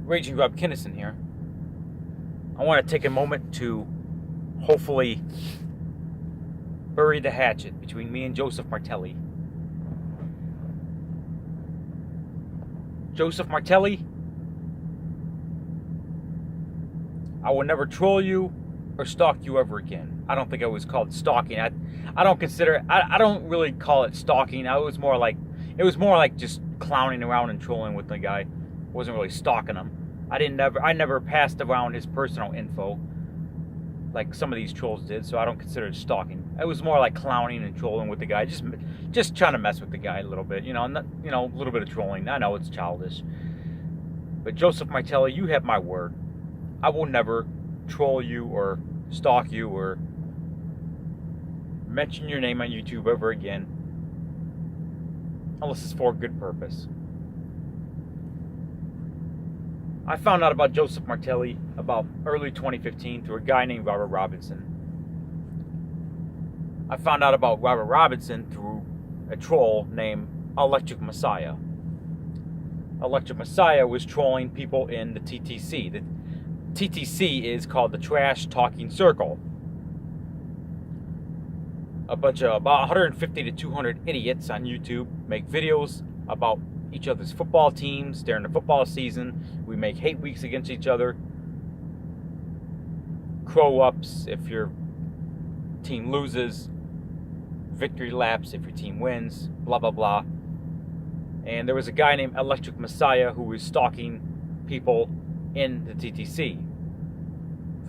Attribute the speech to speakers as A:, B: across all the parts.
A: Raging Rob Kinnison here. I want to take a moment to hopefully bury the hatchet between me and Joseph Martelli. Joseph Martelli, I will never troll you or stalk you ever again. I don't think it was called stalking. I don't really call it stalking. It was more like just clowning around and trolling with the guy. Wasn't really stalking him. I never passed around his personal info like some of these trolls did, so I don't consider it stalking. It was more like clowning and trolling with the guy, just trying to mess with the guy a little bit, a little bit of trolling. I know it's childish, but Joseph Martelli, you have my word. I will never troll you or stalk you or mention your name on YouTube ever again, unless it's for a good purpose. I found out about Joseph Martelli about early 2015 through a guy named Robert Robinson. I found out about Robert Robinson through a troll named Electric Messiah. Electric Messiah was trolling people in the TTC. The TTC is called the Trash Talking Circle. A bunch of about 150 to 200 idiots on YouTube make videos about each other's football teams during the football season. We make hate weeks against each other, crow ups if your team loses, victory laps if your team wins, blah blah blah. And there was a guy named Electric Messiah who was stalking people in the TTC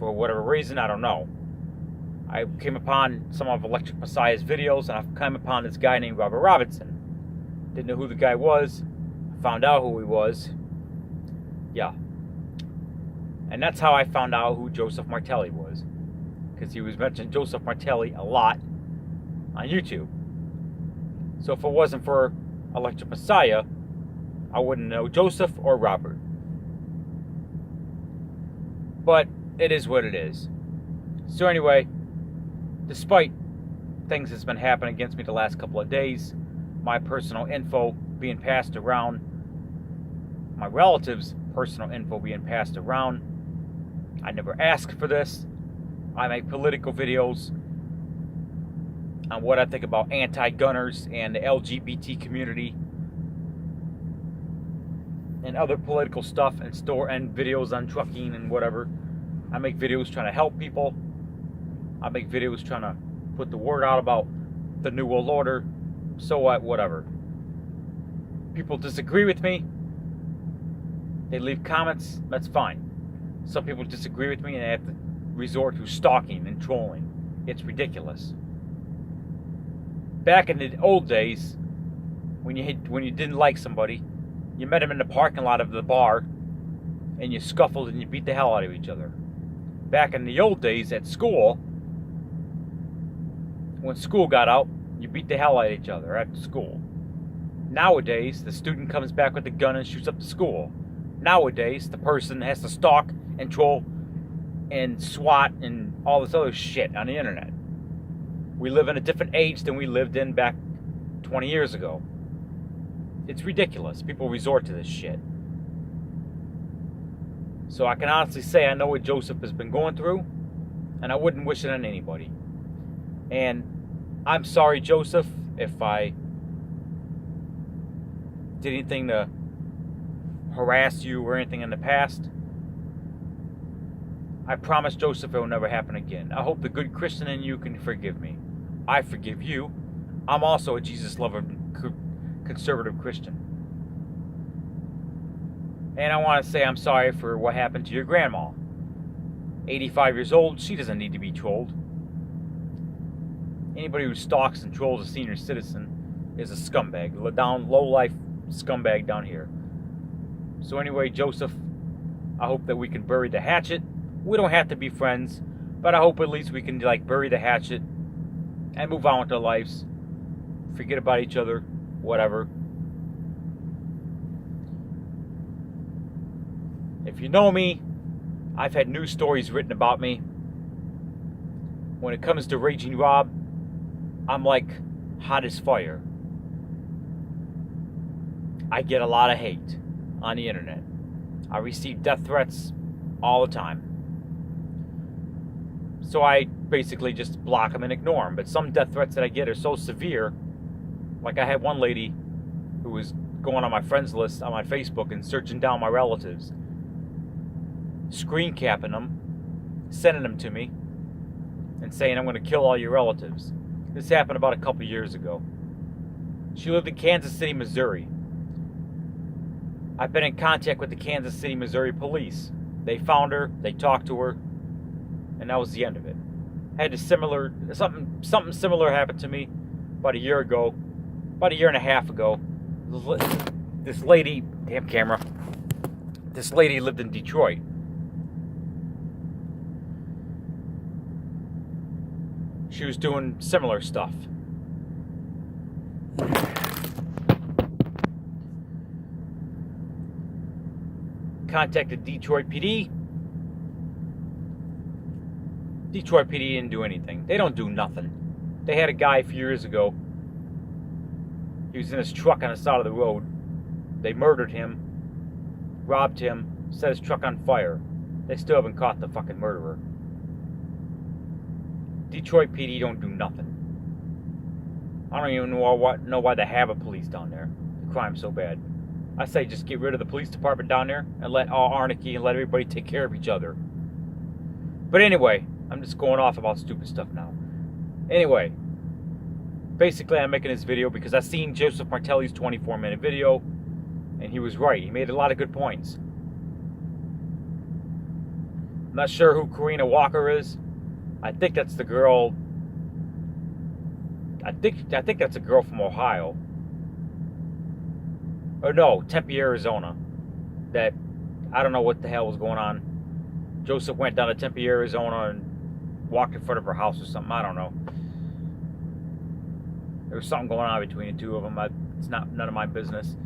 A: for whatever reason. I don't know. I came upon some of Electric Messiah's videos, and I came upon this guy named Robert Robinson. Didn't know who the guy was. Found out who he was. Yeah. And that's how I found out who Joseph Martelli was. Because he was mentioning Joseph Martelli a lot on YouTube. So if it wasn't for Electric Messiah, I wouldn't know Joseph or Robert. But it is what it is. So anyway, despite things that's been happening against me the last couple of days, my personal info being passed around, my relatives' personal info being passed around. I never asked for this. I make political videos on what I think about anti-gunners and the LGBT community and other political stuff, and videos on trucking and whatever. I make videos trying to help people. I make videos trying to put the word out about the New World Order. So what? Whatever. People disagree with me. They leave comments. That's fine. Some people disagree with me and they have to resort to stalking and trolling. It's ridiculous. Back in the old days, when you didn't like somebody, you met them in the parking lot of the bar, and you scuffled and you beat the hell out of each other. Back in the old days at school, when school got out, you beat the hell out of each other at school. Nowadays, the student comes back with a gun and shoots up the school. Nowadays, the person has to stalk and troll and SWAT and all this other shit on the internet. We live in a different age than we lived in back 20 years ago. It's ridiculous. People resort to this shit. So I can honestly say I know what Joseph has been going through, and I wouldn't wish it on anybody. And I'm sorry, Joseph, if I did anything to harass you or anything in the past. I promise, Joseph, it will never happen again. I hope the good Christian in you can forgive me. I forgive you. I'm also a Jesus-loving conservative Christian. And I want to say I'm sorry for what happened to your grandma. 85 years old, she doesn't need to be trolled. Anybody who stalks and trolls a senior citizen is a scumbag. Low-life scumbag down here. So anyway, Joseph, I hope that we can bury the hatchet. We don't have to be friends, but I hope at least we can bury the hatchet and move on with our lives. Forget about each other, whatever. If you know me, I've had news stories written about me. When it comes to Raging Rob, I'm like hot as fire. I get a lot of hate on the internet. I receive death threats all the time. So I basically just block them and ignore them. But some death threats that I get are so severe. Like I had one lady who was going on my friends list on my Facebook and searching down my relatives, screen capping them, sending them to me, and saying, I'm going to kill all your relatives. This happened about a couple years ago. She lived in Kansas City, Missouri. I've been in contact with the Kansas City, Missouri police. They found her, they talked to her, and that was the end of it. Something similar happened to me about a year and a half ago. This lady, damn camera, this lady lived in Detroit. She was doing similar stuff. Contacted Detroit PD. Detroit PD didn't do anything. They don't do nothing. They had a guy a few years ago. He was in his truck on the side of the road. They murdered him, robbed him, set his truck on fire. They still haven't caught the fucking murderer. Detroit PD don't do nothing. I don't even know why they have a police down there. The crime's so bad. I say just get rid of the police department down there and let all anarchy and let everybody take care of each other. But anyway, I'm just going off about stupid stuff now. Anyway, basically I'm making this video because I seen Joseph Martelli's 24-minute video, and he was right. He made a lot of good points. I'm not sure who Karina Walker is. I think that's the girl. I think that's a girl from Ohio. Or no, Tempe, Arizona. That I don't know what the hell was going on. Joseph went down to Tempe, Arizona and walked in front of her house or something. I don't know. There was something going on between the two of them. It's none of my business.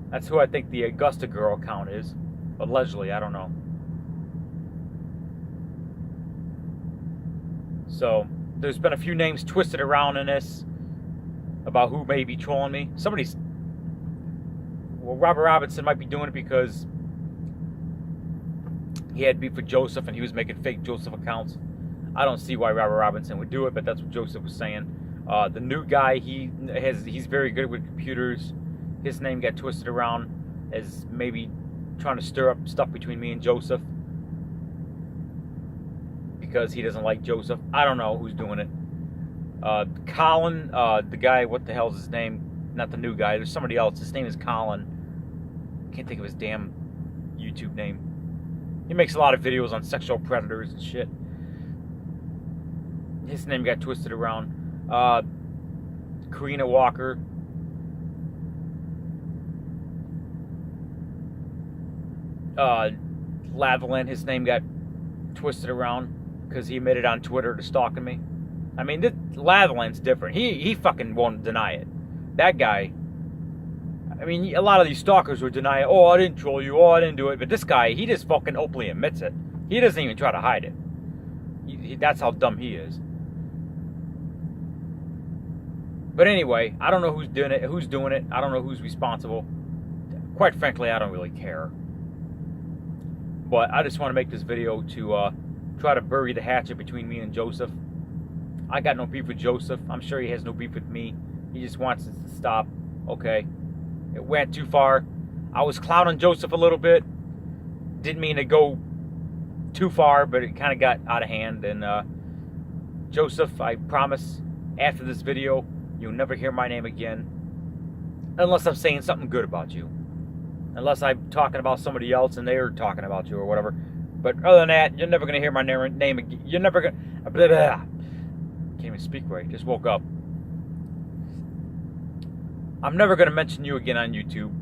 A: That's who I think the Augusta girl account is. Allegedly, I don't know. So, there's been a few names twisted around in this about who may be trolling me. Robert Robinson might be doing it because he had beef with Joseph and he was making fake Joseph accounts. I don't see why Robert Robinson would do it, but that's what Joseph was saying. The new guy, he's very good with computers. His name got twisted around as maybe trying to stir up stuff between me and Joseph because he doesn't like Joseph. I don't know who's doing it. Colin, the guy, what the hell's his name? Not the new guy, there's somebody else. His name is Colin. Can't think of his damn YouTube name. He makes a lot of videos on sexual predators and shit. His name got twisted around. Karina Walker. Lavalin, his name got twisted around because he admitted on Twitter to stalking me. I mean, Lavalin's different. He fucking won't deny it. That guy, I mean, a lot of these stalkers would deny it. Oh, I didn't troll you. Oh, I didn't do it. But this guy, he just fucking openly admits it. He doesn't even try to hide it. That's how dumb he is. But anyway, I don't know who's doing it. I don't know who's responsible. Quite frankly, I don't really care. But I just want to make this video to try to bury the hatchet between me and Joseph. I got no beef with Joseph. I'm sure he has no beef with me. He just wants it to stop. Okay. It went too far. I was clowning Joseph a little bit. Didn't mean to go too far, but it kind of got out of hand. And Joseph, I promise, after this video, you'll never hear my name again. Unless I'm saying something good about you. Unless I'm talking about somebody else and they're talking about you or whatever. But other than that, you're never going to hear my name again. You're never going to... Can't even speak right. Just woke up. I'm never going to mention you again on YouTube.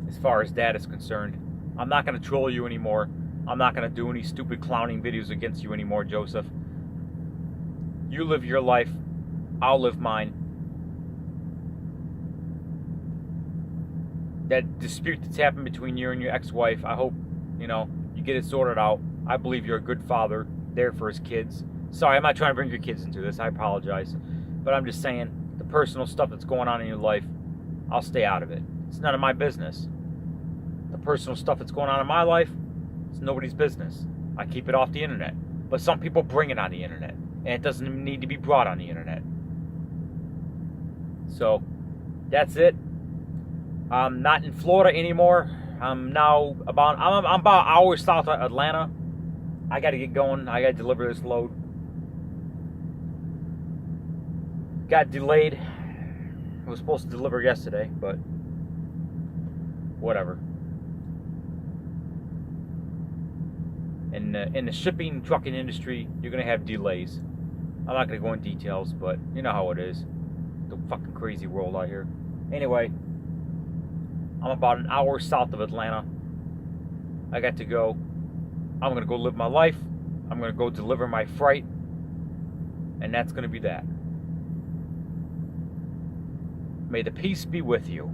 A: As far as that is concerned. I'm not going to troll you anymore. I'm not going to do any stupid clowning videos against you anymore, Joseph. You live your life. I'll live mine. That dispute that's happened between you and your ex-wife, I hope, you get it sorted out. I believe you're a good father, there for his kids. Sorry, I'm not trying to bring your kids into this. I apologize. But I'm just saying, the personal stuff that's going on in your life, I'll stay out of it. It's none of my business. The personal stuff that's going on in my life, it's nobody's business. I keep it off the internet. But some people bring it on the internet, and it doesn't even need to be brought on the internet. So, that's it. I'm not in Florida anymore. I'm now about I'm about an hour south of Atlanta. I got to get going. I got to deliver this load. Got delayed. I was supposed to deliver yesterday, but whatever. In the shipping trucking industry, you're gonna have delays. I'm not gonna go in details, but you know how it is. The fucking crazy world out here. Anyway, I'm about an hour south of Atlanta. I got to go. I'm gonna go live my life. I'm gonna go deliver my freight, and that's gonna be that. May the peace be with you.